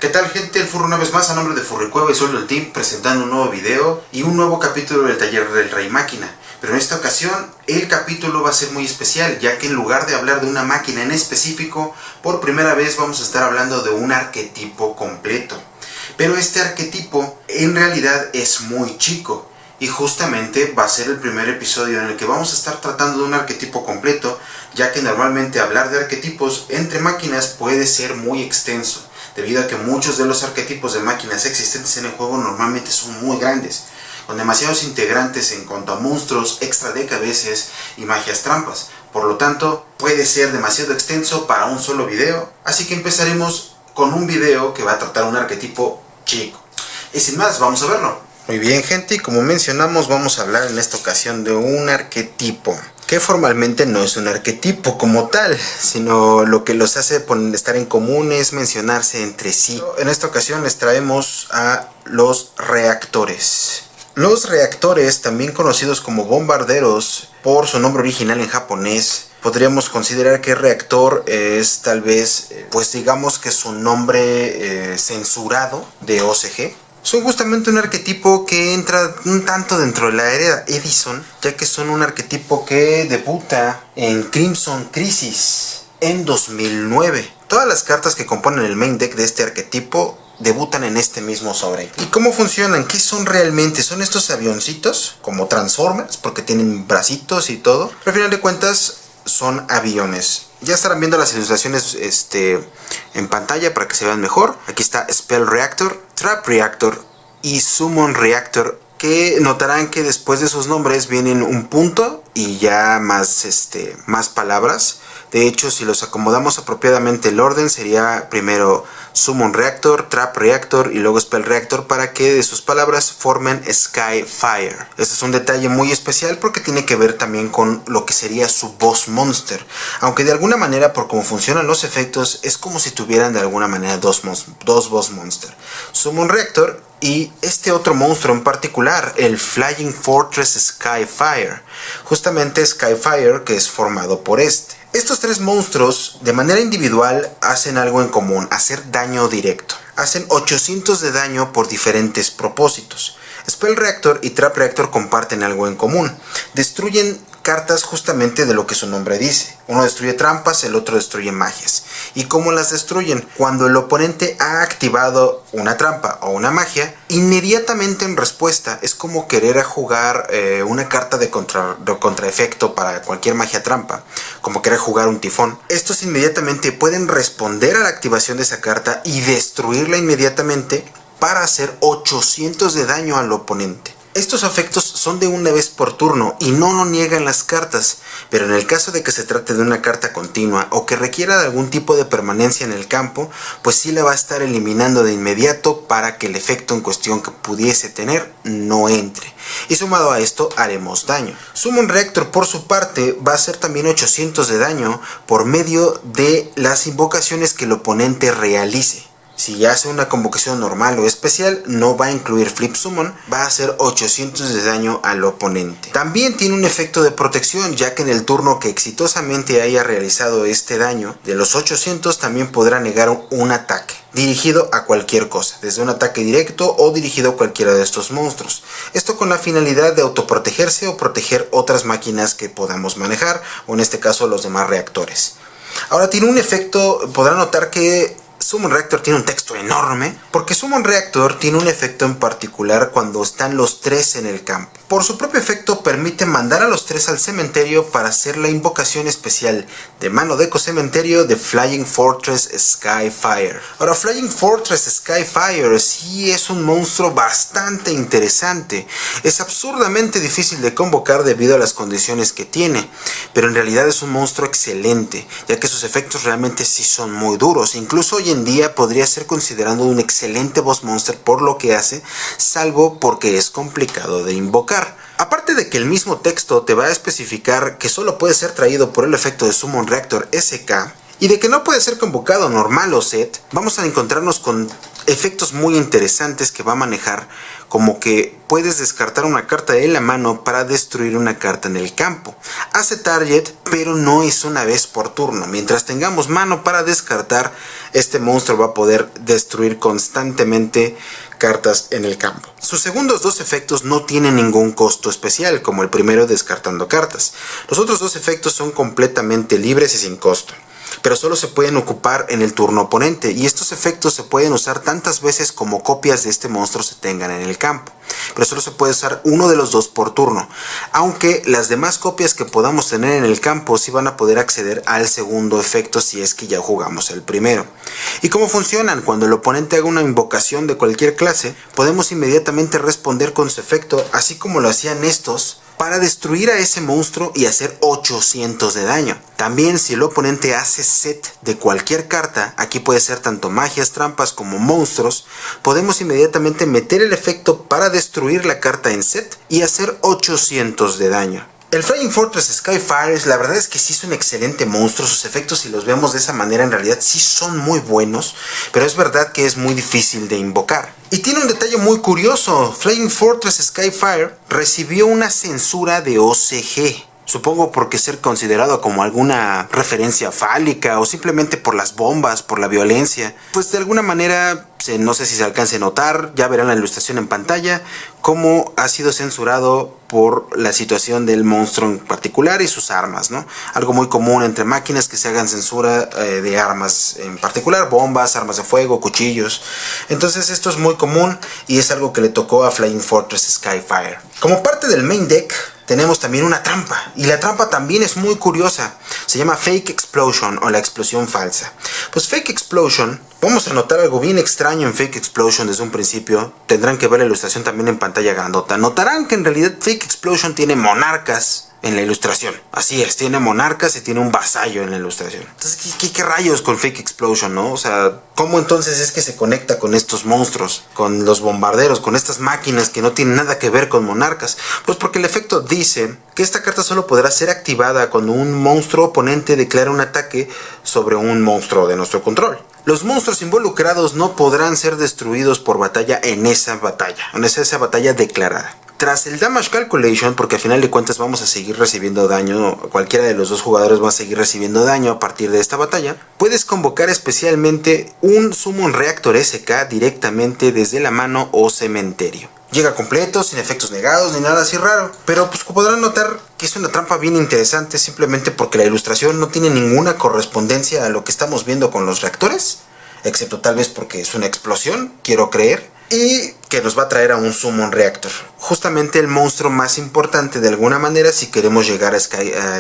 ¿Qué tal, gente? El Furro una vez más a nombre de Furricueva y Sueldo el Team, presentando un nuevo video y un nuevo capítulo del taller del Rey Máquina. Pero en esta ocasión el capítulo va a ser muy especial, ya que en lugar de hablar de una máquina en específico, por primera vez vamos a estar hablando de un arquetipo completo. Pero este arquetipo en realidad es muy chico. Y justamente va a ser el primer episodio en el que vamos a estar tratando de un arquetipo completo, ya que normalmente hablar de arquetipos entre máquinas puede ser muy extenso, debido a que muchos de los arquetipos de máquinas existentes en el juego normalmente son muy grandes, con demasiados integrantes en cuanto a monstruos, extra deck a veces y magias trampas. Por lo tanto, puede ser demasiado extenso para un solo video, así que empezaremos con un video que va a tratar un arquetipo chico. Y sin más, vamos a verlo. Muy bien, gente, y como mencionamos, vamos a hablar en esta ocasión de un arquetipo que formalmente no es un arquetipo como tal, sino lo que los hace estar en común es mencionarse entre sí. En esta ocasión les traemos a los reactores. Los reactores, también conocidos como bombarderos por su nombre original en japonés, podríamos considerar que reactor es tal vez, pues digamos que su nombre censurado de OCG. Son justamente un arquetipo que entra un tanto dentro de la era Edison, ya que son un arquetipo que debuta en Crimson Crisis en 2009. Todas las cartas que componen el main deck de este arquetipo debutan en este mismo sobre. ¿Y cómo funcionan? ¿Qué son realmente? ¿Son estos avioncitos como Transformers? Porque tienen bracitos y todo. Pero al final de cuentas son aviones. Ya estarán viendo las ilustraciones en pantalla para que se vean mejor. Aquí está Spell Reactor, Trap Reactor y Summon Reactor, que notarán que después de sus nombres vienen un punto y ya más palabras. De hecho, si los acomodamos apropiadamente, el orden sería primero Summon Reactor, Trap Reactor y luego Spell Reactor, para que de sus palabras formen Skyfire. Este es un detalle muy especial porque tiene que ver también con lo que sería su Boss Monster, aunque de alguna manera, por cómo funcionan los efectos, es como si tuvieran de alguna manera dos Boss Monster: Summon Reactor y este otro monstruo en particular, el Flying Fortress Skyfire. Justamente Skyfire, que es formado por este. Estos tres monstruos, de manera individual, hacen algo en común: hacer daño directo. Hacen 800 de daño por diferentes propósitos. Spell Reactor y Trap Reactor comparten algo en común: destruyen cartas justamente de lo que su nombre dice. Uno destruye trampas, el otro destruye magias. ¿Y cómo las destruyen? Cuando el oponente ha activado una trampa o una magia, inmediatamente en respuesta, es como querer jugar una carta de contraefecto para cualquier magia trampa, como querer jugar un tifón. Estos inmediatamente pueden responder a la activación de esa carta y destruirla inmediatamente para hacer 800 de daño al oponente. Estos efectos son de una vez por turno y no lo niegan las cartas, pero en el caso de que se trate de una carta continua o que requiera de algún tipo de permanencia en el campo, pues sí la va a estar eliminando de inmediato para que el efecto en cuestión que pudiese tener no entre. Y sumado a esto haremos daño. Summon Reactor, por su parte, va a hacer también 800 de daño por medio de las invocaciones que el oponente realice. Si hace una convocación normal o especial, no va a incluir Flip Summon, va a hacer 800 de daño al oponente. También tiene un efecto de protección, ya que en el turno que exitosamente haya realizado este daño, de los 800 también podrá negar un ataque dirigido a cualquier cosa, desde un ataque directo o dirigido a cualquiera de estos monstruos. Esto con la finalidad de autoprotegerse o proteger otras máquinas que podamos manejar, o en este caso los demás reactores. Ahora tiene un efecto, podrán notar que Summon Reactor tiene un texto enorme, porque Summon Reactor tiene un efecto en particular cuando están los tres en el campo. Por su propio efecto permite mandar a los tres al cementerio para hacer la invocación especial de mano de cementerio de Flying Fortress Skyfire. Ahora, Flying Fortress Skyfire sí es un monstruo bastante interesante. Es absurdamente difícil de convocar debido a las condiciones que tiene, pero en realidad es un monstruo excelente, ya que sus efectos realmente sí son muy duros. Incluso hoy en día podría ser considerado un excelente boss monster por lo que hace, salvo porque es complicado de invocar. Aparte de que el mismo texto te va a especificar que solo puede ser traído por el efecto de Summon Reactor SK, y de que no puede ser convocado normal o set, vamos a encontrarnos con efectos muy interesantes que va a manejar, como que puedes descartar una carta de la mano para destruir una carta en el campo. Hace target, pero no es una vez por turno. Mientras tengamos mano para descartar, este monstruo va a poder destruir constantemente cartas en el campo. Sus segundos dos efectos no tienen ningún costo especial, como el primero descartando cartas. Los otros dos efectos son completamente libres y sin costo, pero solo se pueden ocupar en el turno oponente, y estos efectos se pueden usar tantas veces como copias de este monstruo se tengan en el campo, pero solo se puede usar uno de los dos por turno, aunque las demás copias que podamos tener en el campo sí van a poder acceder al segundo efecto si es que ya jugamos el primero. ¿Y cómo funcionan? Cuando el oponente haga una invocación de cualquier clase, podemos inmediatamente responder con su efecto, así como lo hacían estos, para destruir a ese monstruo y hacer 800 de daño. También si el oponente hace set de cualquier carta, aquí puede ser tanto magias, trampas como monstruos, podemos inmediatamente meter el efecto para destruir la carta en set y hacer 800 de daño. El Flying Fortress Skyfire, la verdad es que sí es un excelente monstruo. Sus efectos, si los vemos de esa manera, en realidad sí son muy buenos, pero es verdad que es muy difícil de invocar. Y tiene un detalle muy curioso: Flying Fortress Skyfire recibió una censura de OCG. Supongo porque ser considerado como alguna referencia fálica, o simplemente por las bombas, por la violencia. Pues de alguna manera, no sé si se alcance a notar, ya verán la ilustración en pantalla, cómo ha sido censurado por la situación del monstruo en particular y sus armas, ¿no? Algo muy común entre máquinas, que se hagan censura de armas en particular, bombas, armas de fuego, cuchillos. Entonces esto es muy común y es algo que le tocó a Flying Fortress Skyfire. Como parte del main deck tenemos también una trampa, y la trampa también es muy curiosa. Se llama Fake Explosion, o la explosión falsa. Pues Fake Explosion, vamos a notar algo bien extraño en Fake Explosion desde un principio. Tendrán que ver la ilustración también en pantalla grandota. Notarán que en realidad Fake Explosion tiene monarcas en la ilustración. Así es, tiene monarcas y tiene un vasallo en la ilustración. Entonces, ¿qué rayos con Fake Explosion, no? O sea, ¿cómo entonces es que se conecta con estos monstruos, con los bombarderos, con estas máquinas que no tienen nada que ver con monarcas? Pues porque el efecto dice que esta carta solo podrá ser activada cuando un monstruo oponente declara un ataque sobre un monstruo de nuestro control. Los monstruos involucrados no podrán ser destruidos por batalla en esa batalla declarada. Tras el Damage Calculation, porque al final de cuentas vamos a seguir recibiendo daño, cualquiera de los dos jugadores va a seguir recibiendo daño a partir de esta batalla, puedes convocar especialmente un Summon Reactor SK directamente desde la mano o cementerio. Llega completo, sin efectos negados ni nada así raro, pero pues podrán notar que es una trampa bien interesante, simplemente porque la ilustración no tiene ninguna correspondencia a lo que estamos viendo con los reactores, excepto tal vez porque es una explosión, quiero creer, y que nos va a traer a un Summon Reactor, justamente el monstruo más importante de alguna manera si queremos llegar a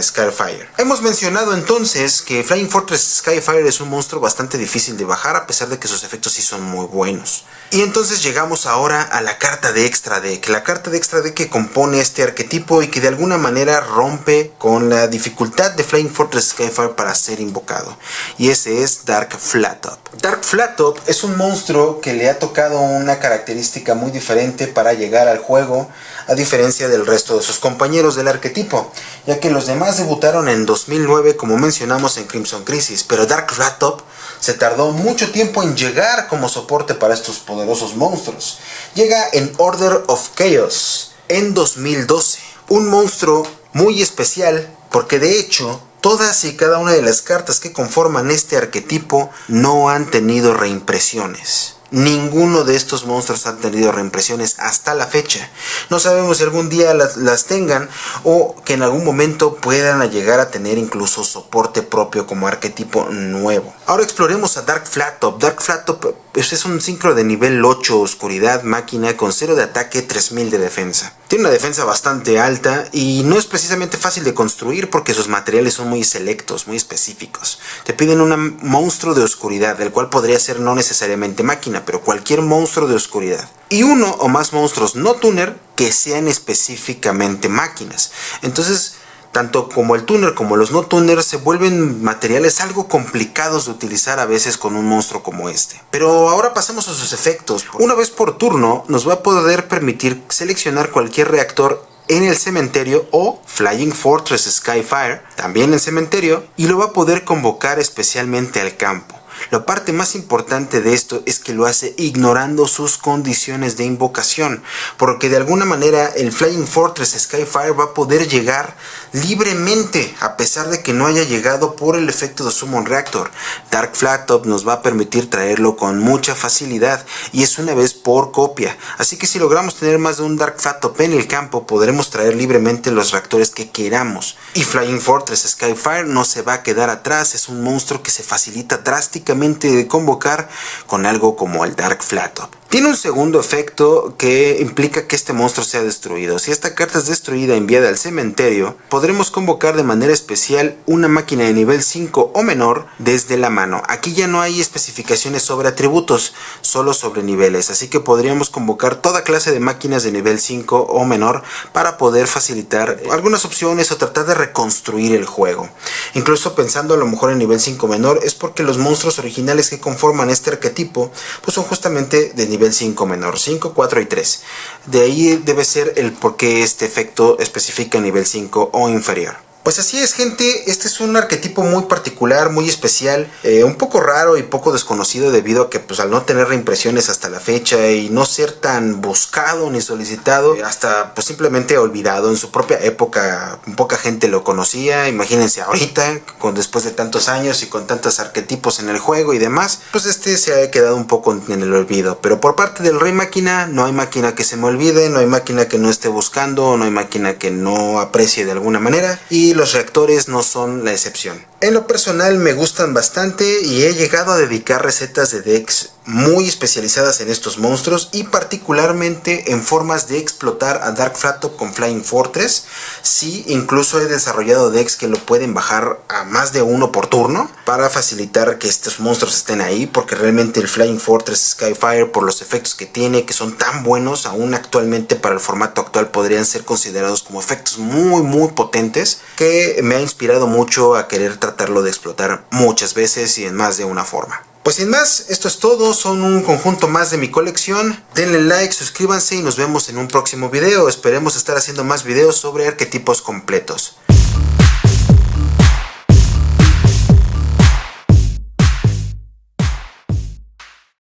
Skyfire. Hemos mencionado entonces que Flying Fortress Skyfire es un monstruo bastante difícil de bajar, a pesar de que sus efectos sí son muy buenos. Y entonces llegamos ahora a la carta de Extra Deck, la carta de Extra Deck que compone este arquetipo y que de alguna manera rompe con la dificultad de Flying Fortress Skyfire para ser invocado, y ese es Dark Flattop. Dark Flattop es un monstruo que le ha tocado una característica muy diferente para llegar al juego, a diferencia del resto de sus compañeros del arquetipo, ya que los demás debutaron en 2009, como mencionamos en Crimson Crisis, pero Dark Flattop se tardó mucho tiempo en llegar como soporte para estos poderosos monstruos. Llega en Order of Chaos en 2012, un monstruo muy especial porque de hecho todas y cada una de las cartas que conforman este arquetipo no han tenido reimpresiones. Ninguno de estos monstruos han tenido reimpresiones hasta la fecha. No sabemos si algún día las tengan, o que en algún momento puedan llegar a tener incluso soporte propio como arquetipo nuevo. Ahora exploremos a Dark Flattop. Dark Flattop es un sincro de nivel 8 oscuridad máquina con 0 de ataque, 3000 de defensa. Tiene una defensa bastante alta y no es precisamente fácil de construir porque sus materiales son muy selectos, muy específicos. Te piden un monstruo de oscuridad, el cual podría ser no necesariamente máquina, pero cualquier monstruo de oscuridad. Y uno o más monstruos no tuner que sean específicamente máquinas. Entonces, tanto como el tuner como los no tuners se vuelven materiales algo complicados de utilizar a veces con un monstruo como este. Pero ahora pasemos a sus efectos. Una vez por turno nos va a poder permitir seleccionar cualquier reactor en el cementerio o Flying Fortress Skyfire, también en cementerio, y lo va a poder convocar especialmente al campo. La parte más importante de esto es que lo hace ignorando sus condiciones de invocación, porque de alguna manera el Flying Fortress Skyfire va a poder llegar libremente, a pesar de que no haya llegado por el efecto de Summon Reactor. Dark Flattop nos va a permitir traerlo con mucha facilidad y es una vez por copia, así que si logramos tener más de un Dark Flattop en el campo, podremos traer libremente los reactores que queramos. Y Flying Fortress Skyfire no se va a quedar atrás, es un monstruo que se facilita drásticamente de convocar con algo como el Dark Flattop. Tiene un segundo efecto que implica que este monstruo sea destruido. Si esta carta es destruida enviada al cementerio, podremos convocar de manera especial una máquina de nivel 5 o menor desde la mano. Aquí ya no hay especificaciones sobre atributos, solo sobre niveles, así que podríamos convocar toda clase de máquinas de nivel 5 o menor para poder facilitar algunas opciones o tratar de reconstruir el juego. Incluso pensando a lo mejor en nivel 5 menor, es porque los monstruos originales que conforman este arquetipo pues son justamente de nivel 5 menor, 5, 4 y 3. De ahí debe ser el por qué este efecto especifica nivel 5 o inferior. Pues así es, gente, este es un arquetipo muy particular, muy especial, un poco raro y poco desconocido debido a que pues al no tener reimpresiones hasta la fecha y no ser tan buscado ni solicitado, hasta pues simplemente olvidado. En su propia época poca gente lo conocía, imagínense ahorita, después de tantos años y con tantos arquetipos en el juego y demás, pues este se ha quedado un poco en el olvido. Pero por parte del Rey Máquina, no hay máquina que se me olvide, no hay máquina que no esté buscando, no hay máquina que no aprecie de alguna manera, y los reactores no son la excepción. En lo personal me gustan bastante y he llegado a dedicar recetas de decks muy especializadas en estos monstruos y particularmente en formas de explotar a Dark Flattop con Flying Fortress. Sí, incluso he desarrollado decks que lo pueden bajar a más de uno por turno para facilitar que estos monstruos estén ahí, porque realmente el Flying Fortress Skyfire, por los efectos que tiene, que son tan buenos, aún actualmente para el formato actual podrían ser considerados como efectos muy potentes, que me ha inspirado mucho a querer tratarlo de explotar muchas veces y en más de una forma. Pues sin más, esto es todo, son un conjunto más de mi colección. Denle like, suscríbanse y nos vemos en un próximo video. Esperemos estar haciendo más videos sobre arquetipos completos.